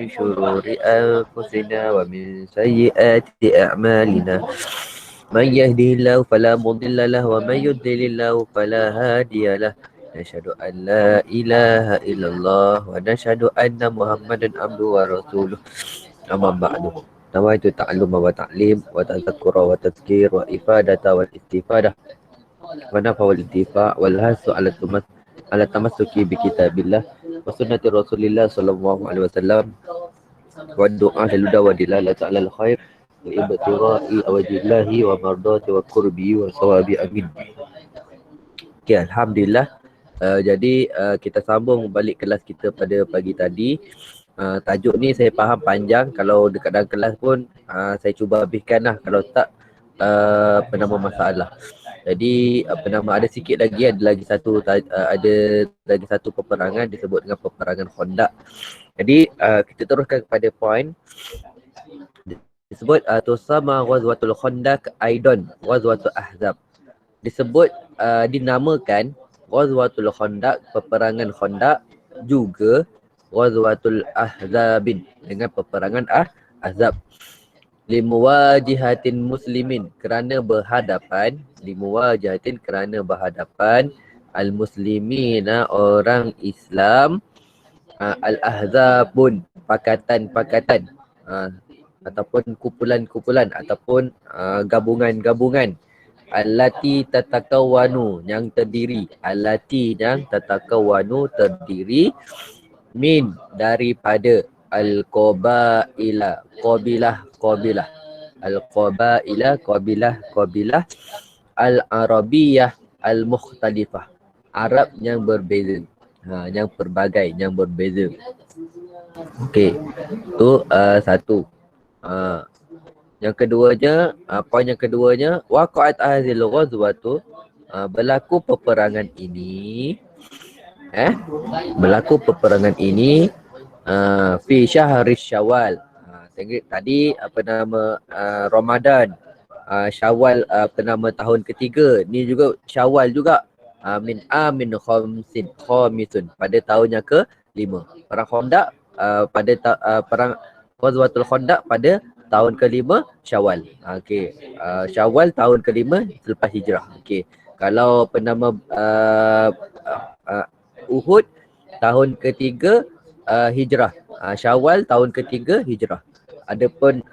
شرور أنفسنا ومن سيئات أعمالنا من يهده الله فلا مضل له ومن يضلل الله فلا هادي له نشهد أن لا إله إلا الله ونشهد أن محمدا عبده ورسوله أما بعد نويت تعلم وتعليم وتذكر وتذكير وإفادة والاستفادة ونفع والانتفاع والحث على التمسك بكتاب الله وسنة رسول الله صلى الله عليه وسلم والدعاء للهدى ودلالة على الخير وابتغاء وجه الله ومرضاته وقربه وصواب amin. Okay, Alhamdulillah. Jadi kita sambung balik kelas kita pada pagi tadi. Tajuk ni saya faham panjang. Kalau dekat dalam kelas pun saya cuba habiskan lah. Kalau tak penama masalah. Jadi ada sikit lagi, ada lagi satu peperangan disebut dengan peperangan Khandaq. Jadi kita teruskan kepada poin disebut tusama ghazwatul Khandaq aidan ghazwatul Ahzab. Disebut dinamakan ghazwatul Khandaq, peperangan Khandaq, juga ghazwatul Ahzabin dengan peperangan Ahzab. Limuwajihatin muslimin, kerana berhadapan al-muslimina, orang Islam, al-ahzabun, pakatan-pakatan, ataupun kumpulan-kumpulan, ataupun gabungan-gabungan, allati tatakawanu, yang terdiri, terdiri min, daripada al-qabaila, qabilah, al-qabaila, al-arabiyah, al-mukhtalifah, Arab yang berbeza, yang berbagai, yang berbeza. Okey, tu satu. Yang keduanya, poin yang keduanya, waqa'at hazil ghazwatu, berlaku peperangan ini fi syahri Syawal. Tadi Ramadan, Syawal tahun ketiga. Ni juga Syawal juga. Min amin khamisun, pada tahun yang ke-5. Perang Khandaq perang Ghazwatul Khandaq pada tahun ke-5 Syawal. Okey. Syawal tahun ke-5 selepas hijrah. Okey. Kalau Uhud tahun ke-3 hijrah. Syawal tahun ke-3 hijrah. Adapun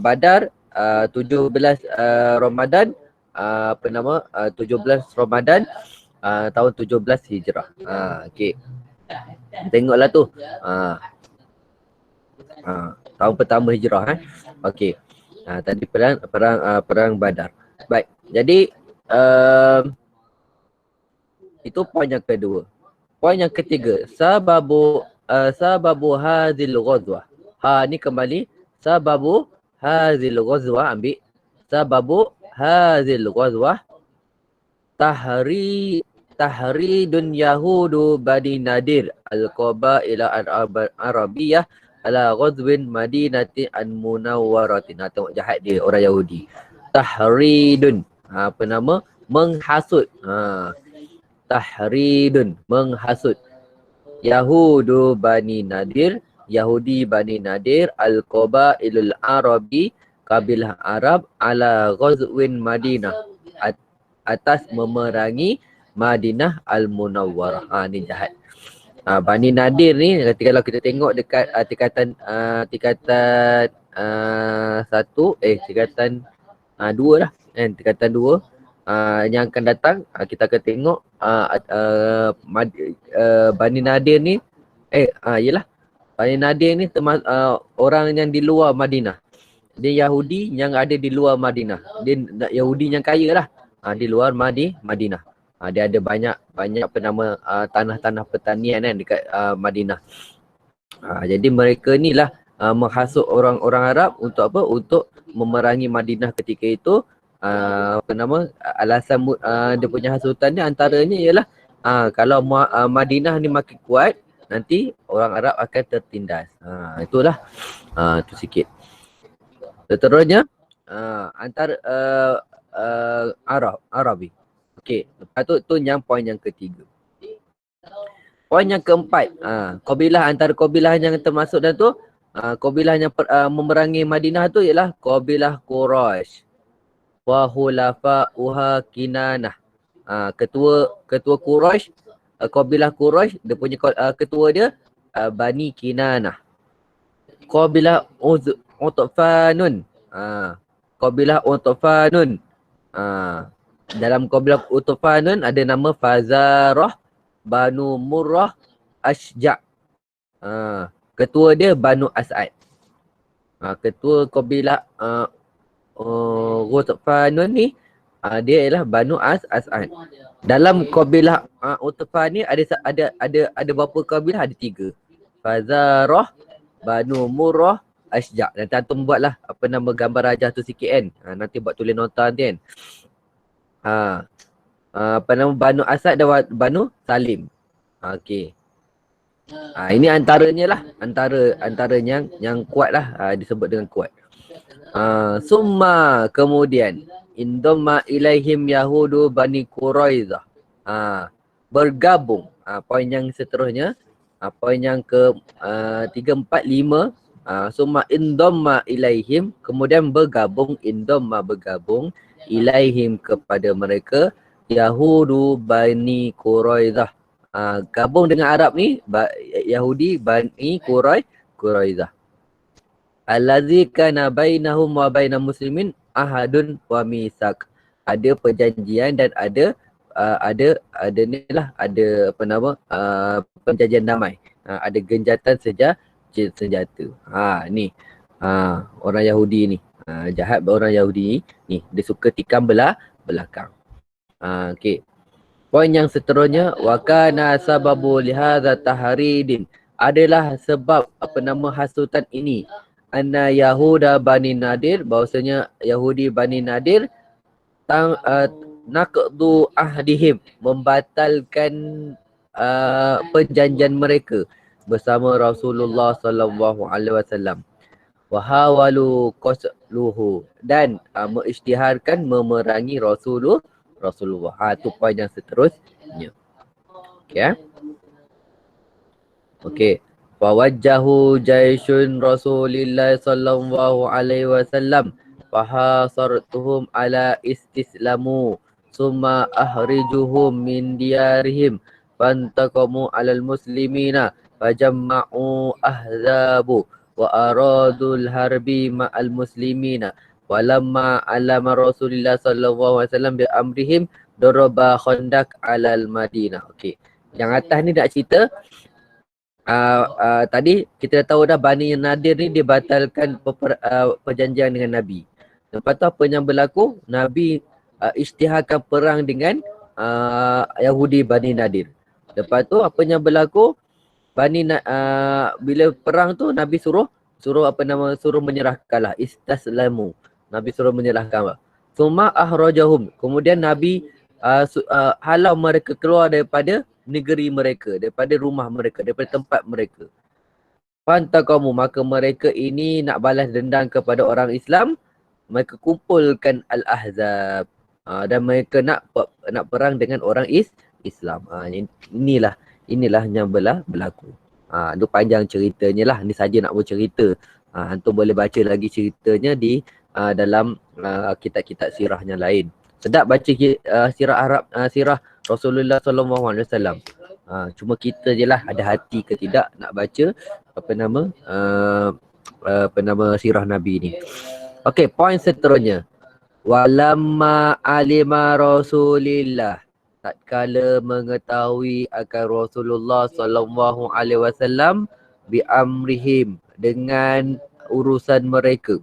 Badar 17 Ramadan 17 Ramadan tahun 17 hijrah. Okey. Tengoklah tu. Tahun pertama hijrah. Okey. Tadi perang Badar. Baik. Jadi itu poin yang kedua. Poin yang ketiga, sababu hadzil ghazwah. Ni kembali sababu hadzil ghazwah, ambil sababu hadzil ghazwah tahridun yahudu bani nadir al-qabaila al-arabiyah ala ghazwin madinati an-munawwaratin. Tengok jahat dia orang Yahudi. Tahridun, menghasut. Tahridun, menghasut. Yahudu bani nadir, Yahudi bani nadir, al-qabailul arabi, kabilah Arab, ala ghazwin Madinah, atas memerangi Madinah al-Munawwarah. Ni jahat. Bani Nadir ni, kalau kita tengok dekat tingkatan 2 lah, tingkatan 2 yang akan datang, kita akan tengok Bani Nadir ni Bani Nadir ni orang yang di luar Madinah. Dia Yahudi yang ada di luar Madinah. Dia Yahudi yang kaya lah, di luar Madinah. Dia ada banyak tanah-tanah pertanian dekat Madinah. Jadi mereka ni lah menghasut orang-orang Arab untuk apa? Untuk memerangi Madinah ketika itu. Alasan dia punya hasutan ni antaranya ialah kalau Madinah ni makin kuat, nanti orang Arab akan tertindas. Itulah tu sikit. Seterusnya antara Arabi. Okey, lepas tu yang poin yang ketiga. Poin yang keempat, kabilah, antara kabilah yang termasuk dalam tu Qabilah yang memerangi Madinah tu ialah Qabilah Quraisy. Wa hulafa'uha Kinanah. Ketua Quraisy, Qabilah Quraisy, dia punya ketua dia Bani Kinanah. Qabilah Utfanun. Qabilah Utfanun. Dalam Qabilah Utfanun ada nama Fazarah, Banu Murrah, Ashja'. Ketua dia Banu As'ad. Ketua Qabilah Utfanun ni dia ialah Banu As'ad. Dalam Qabilah Utfan ni ada berapa kabilah? Ada 3. Fazarah, Banu Murrah, Ashja'. Nanti antum buatlah apa nama gambar rajah tu sikit kan. Nanti buat tulis nota nanti kan. Apa nama Banu Asad dan Banu Salim. Okey. Ini antaranya lah, antaranya yang kuat lah, disebut dengan kuat. Summa kemudian indamma ilaihim yahudu bani Quraizah. Bergabung. Poin yang seterusnya, poin yang ke 3, 4, 5. Summa indamma ilaihim, kemudian bergabung ilaihim kepada mereka Yahudu bani Quraizah. Gabung dengan Arab ni Yahudi bani Quraizah. Allazi kana bainahum wa bainal muslimin ahadun wa misak. Ada perjanjian dan ada ni lah, ada apa nama perjanjian damai. Ada genjatan senjata. Ni orang Yahudi ni. Jahat orang Yahudi ni. Dia suka tikam belakang. Okey. Poin yang seterusnya, wa kana sababu lihadza tahridin, adalah sebab apa nama hasutan ini, anna Yahuda Bani Nadir, bahawasanya Yahudi Bani Nadir naqdu ahdihim, membatalkan perjanjian mereka bersama Rasulullah sallallahu alaihi wasallam. Wa hawalu qasluhu, dan mengisytiharkan memerangi Rasulullah. Tu poin yang seterusnya. Okey. Okey. Fawajjahu jaisyun Rasulillah sallallahu alaihi wasallam fahasartuhum ala istislamu summa ahrijuhum min diyarihim fantaqamu alal muslimina fajamma'u ahzabu wa aradul harbi ma'al muslimina. Walamma alama Rasulullah sallallahu alaihi wasallam bi amrihim daraba khandak alal Madinah. Okey. Yang atas ni nak cerita tadi kita dah tahu dah Bani Nadir ni dia batalkan perjanjian dengan Nabi. Lepas tu apa yang berlaku? Nabi isytiharkan perang dengan Yahudi Bani Nadir. Lepas tu apa yang berlaku? Bila perang tu Nabi suruh menyerahkanlah, istaslamu. Nabi suruh menyerahkan. Summa ahrajahum. Kemudian Nabi halau mereka keluar daripada negeri mereka, daripada rumah mereka, daripada tempat mereka. Fantaqamu, maka mereka ini nak balas dendam kepada orang Islam. Mereka kumpulkan al-ahzab. Dan mereka nak perang dengan orang Islam. Inilah yang berlaku. Itu panjang ceritanya lah. Ni saja nak bercerita. Antum boleh baca lagi ceritanya di dalam kitab-kitab sirahnya lain. Sedap baca sirah Arab, sirah Rasulullah sallallahu alaihi wasallam. Cuma kita je lah ada hati ke tidak nak baca apa nama sirah Nabi ni. Okey, poin seterusnya. Walamma alima Rasulillah, tatkala mengetahui akan Rasulullah sallallahu alaihi wasallam bi amrihim, dengan urusan mereka.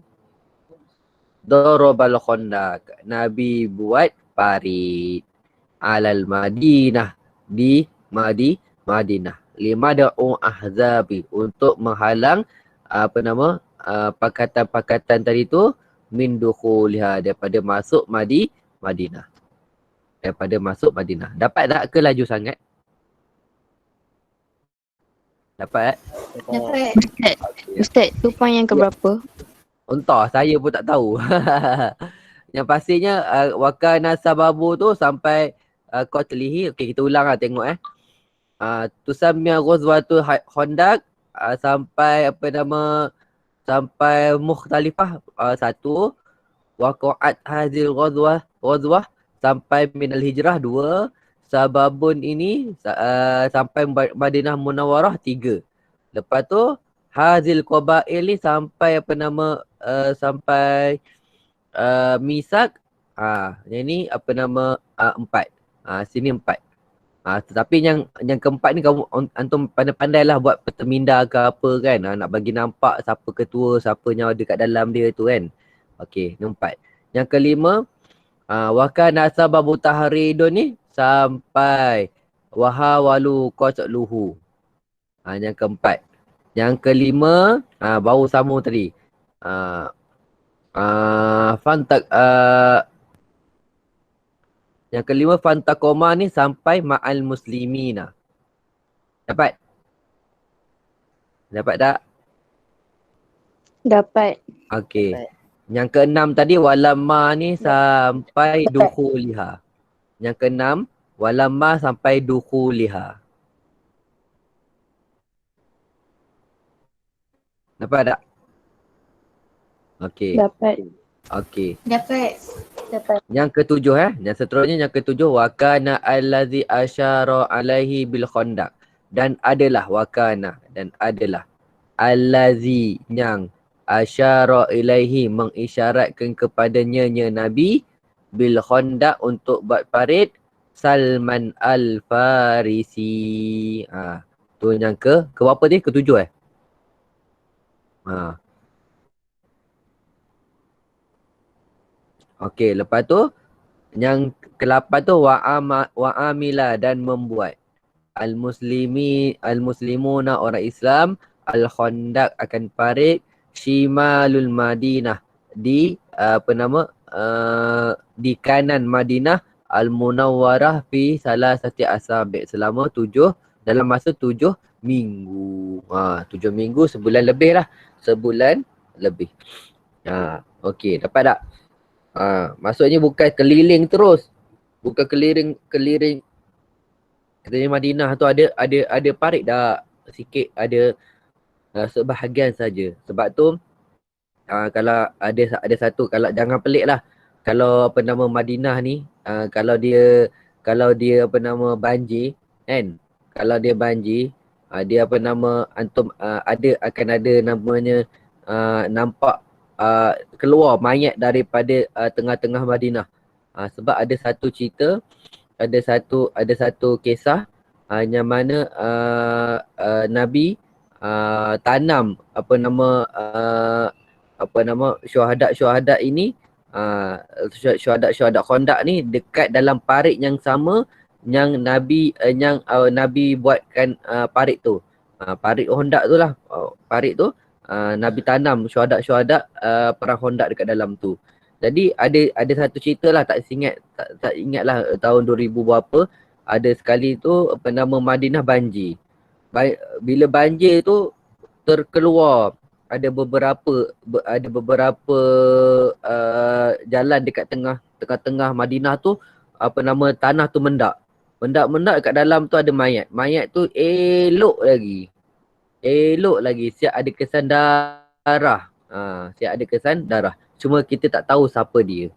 Darabal khandak, Nabi buat parit alal Madinah, di Madinah. Lima da'u ahzabi, untuk menghalang pakatan-pakatan tadi tu min dukhuliha, daripada masuk Madinah. Dapat tak ke laju sangat? Dapat? Dapat. Ustaz, tu poin yang keberapa? Entah, saya pun tak tahu. Yang pastinya wakana sababu tu sampai qatlihi. Okey, kita ulang lah tengok tusammiya ghazwatu Khandaq sampai sampai Mukhtalifah satu, waqa'at hazil ghazwah sampai minal hijrah dua, sababun ini sampai Madinah Munawwarah tiga. Lepas tu hazil qabail ni sampai apa nama sampai misak yang ni apa nama empat. Sini empat. Tetapi yang keempat ni kamu antum pandai-pandai lah buat peterminda ke apa kan. Nak bagi nampak siapa ketua, siapa yang ada kat dalam dia tu kan. Okey, ni empat. Yang kelima, wa kana sababu tahridun ni sampai wahawalu qatluhu. Yang keempat. Yang kelima, baru sambung tadi. Fantak yang kelima fantakoma ni sampai ma'al muslimina. Dapat? Dapat tak? Dapat. Okey. Yang keenam tadi walamma ni sampai dukhuliha. Yang keenam walamma sampai dukhuliha. Dapat tak? Okey. Dapat. Okey. Dapat. Yang ketujuh yang seterusnya yang ketujuh wakana allazi asyara alaihi bil khandaq. Dan adalah allazi yang asyara ilaihi mengisyaratkan kepadanya Nabi bil khandaq untuk buat parit Salman al-Farisi. Tu yang ke berapa dia? Ketujuh Okey, lepas tu yang ke-8 tu wa'amila dan membuat al-muslimuna orang Islam al-khandaq akan parit shimalul Madinah di di kanan Madinah al-Munawwarah fi salasati asabi' selama dalam masa 7 minggu. 7 minggu, sebulan lebih lah. Sebulan lebih. Okey, dapat tak? Maksudnya bukan keliling terus. Bukan keliling Madinah tu ada parit dah sikit, ada sebahagian saja. Sebab tu kalau ada satu, kalau jangan pelik lah. Kalau apa nama Madinah ni, kalau dia apa nama banjir kan. Kalau dia banjir, dia apa nama antum akan ada namanya nampak keluar mayat daripada tengah-tengah Madinah. Sebab ada satu cerita, ada satu kisah yang mana Nabi tanam syuhada ini, syuhada Khandaq ni dekat dalam parit yang sama yang Nabi Nabi buatkan parit tu. Parit Khandaq tu lah. Parit tu Nabi tanam syuhada perang Khandaq dekat dalam tu. Jadi ada satu cerita lah, tak ingat lah tahun 2000 berapa, ada sekali tu apa nama Madinah banjir. Bila banjir tu terkeluar ada beberapa jalan dekat tengah-tengah Madinah tu, apa nama tanah tu mendak dekat dalam tu ada mayat. Mayat tu elok lagi siap ada kesan darah. Cuma kita tak tahu siapa dia.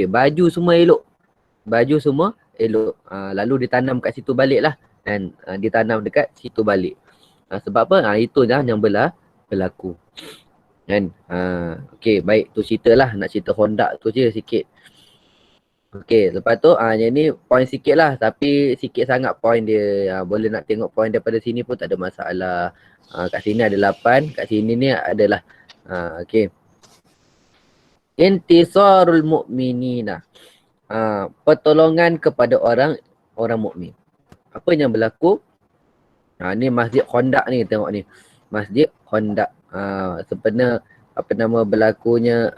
Baju semua elok. Lalu ditanam kat situ balik lah. Dan ditanam dekat situ balik. Sebab apa? Itu dah yang berlaku. Kan? Okey, baik. Tu cerita lah. Nak cerita Khandaq tu je sikit. Okey, lepas tu yang ni point sikit lah. Tapi sikit sangat point dia. Boleh nak tengok point daripada sini pun tak ada masalah. Kat sini ada 8. Kat sini ni adalah okey. Intisarul mu'minina. Pertolongan kepada orang mukmin. Apa yang berlaku? Ni Masjid Khandaq ni, tengok ni. Masjid Khandaq. Sebenarnya apa nama berlakunya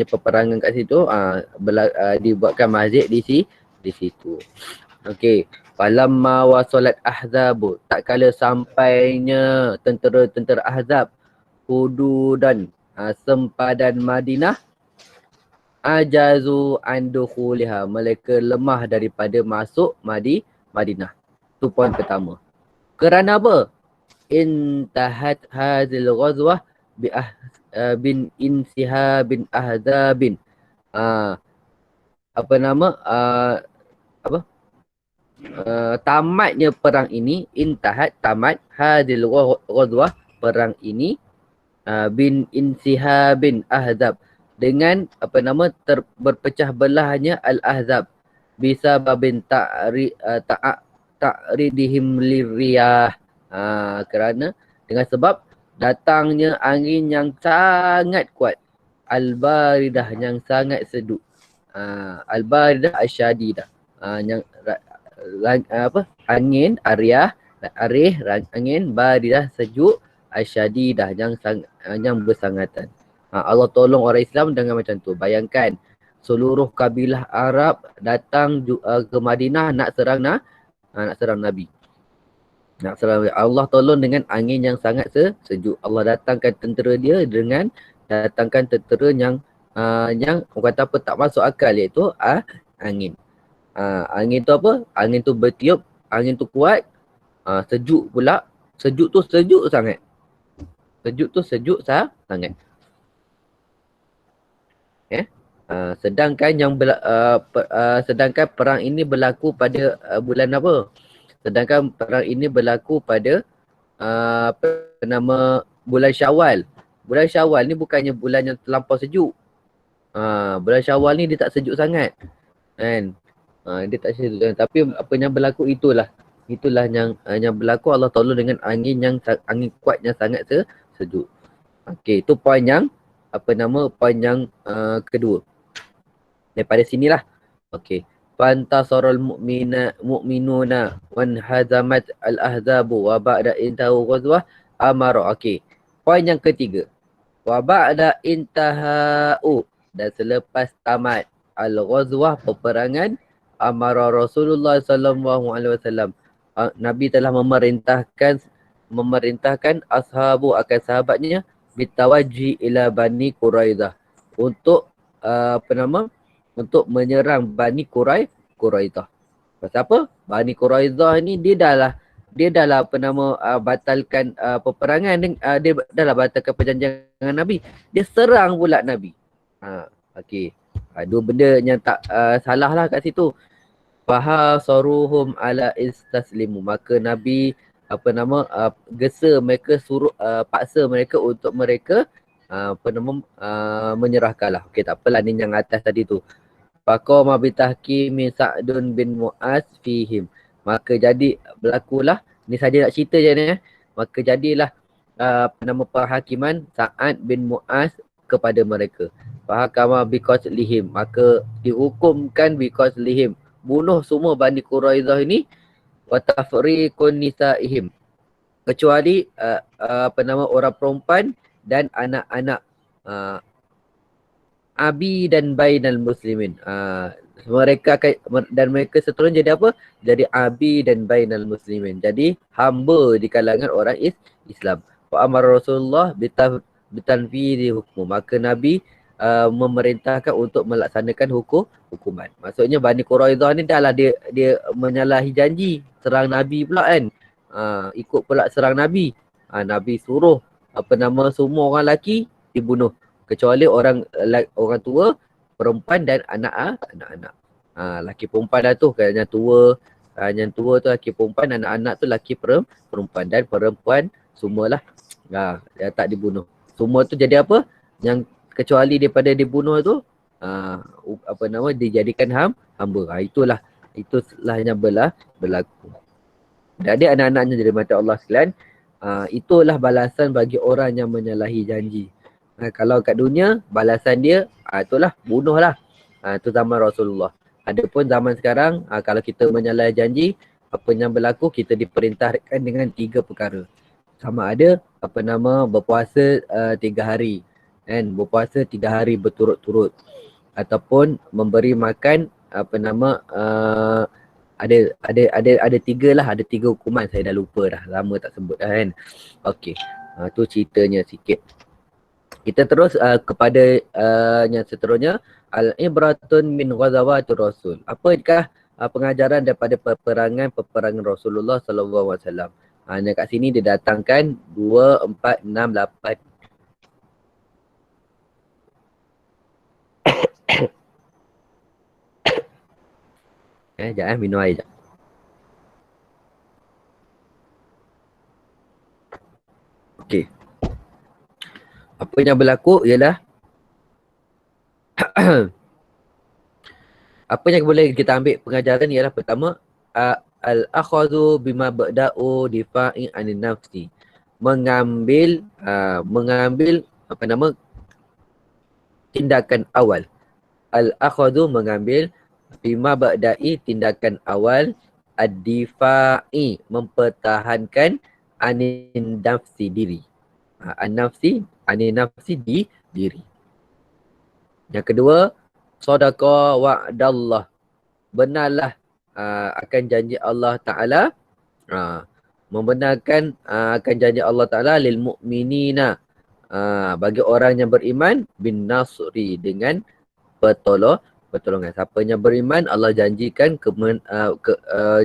peperangan kat situ, dibuatkan masjid di situ. Okey. Falamma wasalat ahzabu, tak kala sampainya tentera Ahzab hududan sempadan Madinah, ajazu an dukhuliha, mereka lemah daripada masuk Madinah. Tu poin pertama. Kerana apa? intahat hadhil ghazwah bi bin insiha bin ahzabin. Apa nama apa tamatnya perang ini, intahat tamat, hadil ghazwah perang ini, bin insiha bin ahzab dengan apa nama berpecah belahnya al ahzab bisa babin ta'ridihim liriyah, kerana dengan sebab datangnya angin yang sangat kuat, al-baridah yang sangat sejuk, al-baridah asyadidah, yang angin angin baridah sejuk, asyadidah yang bersangatan. Allah tolong orang Islam dengan macam tu. Bayangkan seluruh kabilah Arab datang ke Madinah nak serang Nabi. Nak serang Nabi. Allah tolong dengan angin yang sangat sejuk. Allah datangkan tentera dia dengan datangkan tentera yang orang kata apa tak masuk akal, iaitu angin. Angin tu apa? Angin tu bertiup, angin tu kuat, sejuk pula. Sejuk tu sejuk sangat. Sejuk tu sejuk sangat. Sedangkan sedangkan perang ini berlaku pada bulan apa? Sedangkan perang ini berlaku pada bulan Syawal. Bulan Syawal ni bukannya bulan yang terlampau sejuk. Bulan Syawal ni dia tak sejuk sangat. Kan? Dia tak sejuk sangat. Tapi apa yang berlaku itulah yang berlaku. Allah tolong dengan angin kuat yang sangat sejuk. Okey, itu poin yang poin yang kedua. Daripada sinilah. Okey. Fantasarul mu'minuna wan hazamat al-ahzabu wa ba'da intahu ghazwah amara. Okey. Poin yang ketiga. Wa ba'da intahau, dan selepas tamat al-ghazwah peperangan, amara Rasulullah sallallahu alaihi wasallam, Nabi telah memerintahkan ashabu akan sahabatnya bitawajji ila Bani Quraidah untuk untuk menyerang Bani Quraidah. Pasal apa? Bani Quraidah ni dia dah batalkan peperangan, dia dah lah batalkan perjanjian dengan Nabi. Dia serang pula Nabi. Okey. Dua benda yang tak salah lah kat situ. Fahasaruhum ala istaslimu. Maka Nabi gesa mereka, suruh paksa mereka untuk mereka menyerahkanlah. Okey, tak apalah, ni yang atas tadi tu. Faqama bitahkimi Sa'dun bin Mu'az fihim. Maka jadi berlakulah, ni saja nak cerita je ni. Maka jadilah perhakiman Sa'ad bin Mu'az kepada mereka. Fahakama biqatlihim. Maka dihukumkan biqatlihim. Bunuh semua Bani Quraidah ini. Wa tafriqun nisa'ihim. Kecuali orang perempuan dan anak-anak. Abi dan bainal muslimin. Mereka seterusnya jadi apa? Jadi abi dan bainal muslimin. Jadi hamba di kalangan orang Islam. Wa amar Rasulullah bitanfidhi hukum. Maka Nabi memerintahkan untuk melaksanakan hukuman. Maksudnya Bani Quraidah ni dah lah dia menyalahi janji serang Nabi pula kan. Ikut pula serang Nabi. Nabi suruh semua orang lelaki dibunuh, kecuali orang tua, perempuan dan anak-anak. Laki perempuan dah tu kan, yang tua tu laki perempuan, anak-anak tu laki perempuan, dan perempuan semualah yang tak dibunuh. Semua tu jadi apa? Yang kecuali daripada dibunuh tu dijadikan hamba. Itulah yang berlaku. Jadi anak-anaknya jadi mata Allah sekalian, itulah balasan bagi orang yang menyalahi janji. Kalau kat dunia, balasan dia itulah bunuhlah. Itu zaman Rasulullah. Adapun zaman sekarang, kalau kita menyalahi janji, apa yang berlaku, kita diperintahkan dengan 3 perkara. Sama ada berpuasa 3 hari, kan? Berpuasa 3 hari berturut-turut, ataupun memberi makan ada 3 lah, ada 3 hukuman. Saya dah lupa dah, lama tak sebut dah kan. Okey. Tu ceritanya sikit. Kita terus kepada yang seterusnya, al-ibratun min ghazawatir rasul. Apakah pengajaran daripada peperangan Rasulullah sallallahu alaihi wasallam? Dekat sini dia datangkan 2, 4, 6, 8. Sekejap minum air sekejap. Okey. Apa yang berlaku ialah apa yang boleh kita ambil pengajaran ialah pertama, al-akhadhu bima bada'u difa'i anin nafsi. Mengambil apa nama tindakan awal. Al-akhadhu mengambil bima bada'i tindakan awal, ad-difa'i mempertahankan anin nafsi diri. An-nafsi anin nafsi di diri. Yang kedua, sadaqa wa'dallah. Benarlah akan janji Allah Ta'ala. Membenarkan akan janji Allah Ta'ala lil mu'minina. Bagi orang yang beriman bin nasri dengan pertolongan. Siapa yang beriman Allah janjikan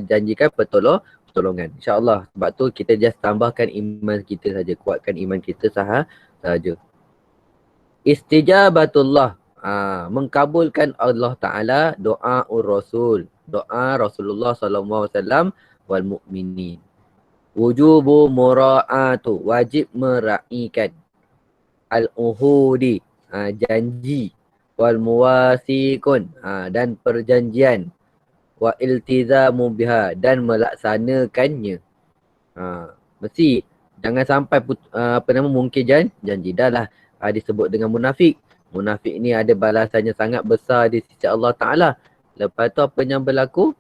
janjikan pertolongan. InsyaAllah. Sebab tu kita just tambahkan iman kita saja, kuatkan iman kita sahaja. Istijabatullah, mengkabulkan Allah Ta'ala doa Rasul, doa Rasulullah SAW wal mu'minin. Wujubu mura'atu, wajib meraihkan. Al-uhudi, janji. Wal muwasikun, dan perjanjian. Wa iltizamu biha, dan melaksanakannya. Mesti jangan sampai mungkin janji. Dah lah disebut dengan munafik. Munafik ni ada balasannya sangat besar di sisi Allah Ta'ala. Lepas tu apa yang berlaku?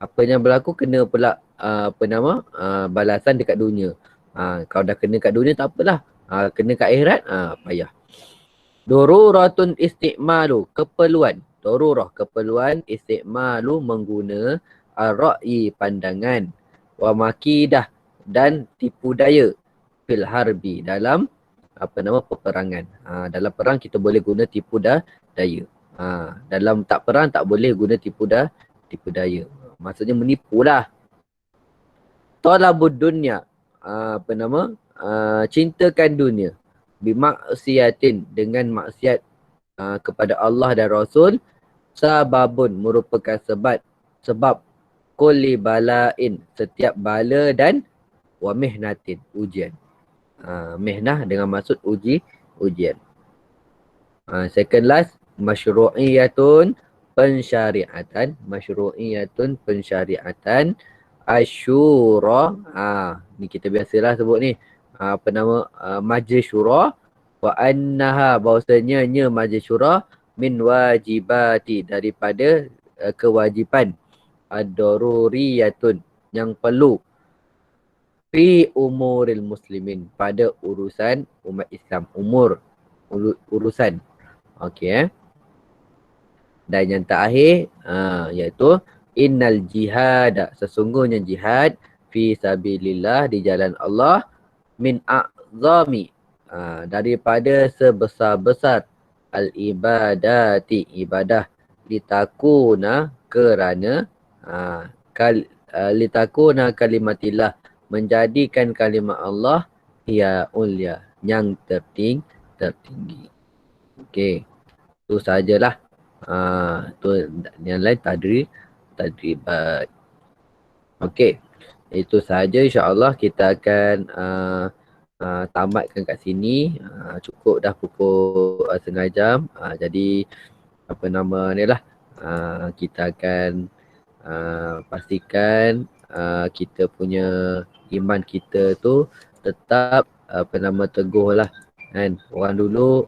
Apa yang berlaku kena pula balasan dekat dunia. Kalau dah kena kat dunia tak apalah. Kena kat akhirat payah. Daruratun istiqmalu, keperluan. Darurah, keperluan. Istiqmalu, mengguna. Ar-ra'yi, pandangan. Wa makidah, dan tipu daya. Fil harbi, dalam peperangan. Dalam perang kita boleh guna tipu daya. Dalam tak perang tak boleh guna tipu daya. Maksudnya menipu lah. Talabud dunya, cintakan dunia. Bimaksiatin, dengan maksiat kepada Allah dan Rasul. Sababun, merupakan sebab kulli balain, setiap bala, dan wa mihnatin, ujian. Mihnah dengan maksud ujian. Second last, masyru'iyatun pensyariatan. Masyru'iyatun pensyariatan. Asyura, ni kita biasalah sebut ni. Majlis syura. Wa annaha, bahawasanya majlis syura min wajibati, daripada kewajipan. Ad-daruriyatun, yang perlu. Fi umuril muslimin, pada urusan umat Islam. Urusan. Okey. Dan yang terakhir iaitu innal jihad, sesungguhnya jihad fi sabilillah, di jalan Allah, min a'zami, daripada sebesar-besar al-ibadati, ibadah, litakuna, kerana litakuna kalimatillah, menjadikan kalimat Allah ya ulia, yang tertinggi. Okey. Itu sajalah. Tu yang lain tadribat. Okey. Itu saja, insya-Allah kita akan tamatkan kat sini. Cukup dah pukul setengah jam. Jadi ni lah. Kita akan pastikan kita punya iman kita tu tetap teguh lah kan. Orang dulu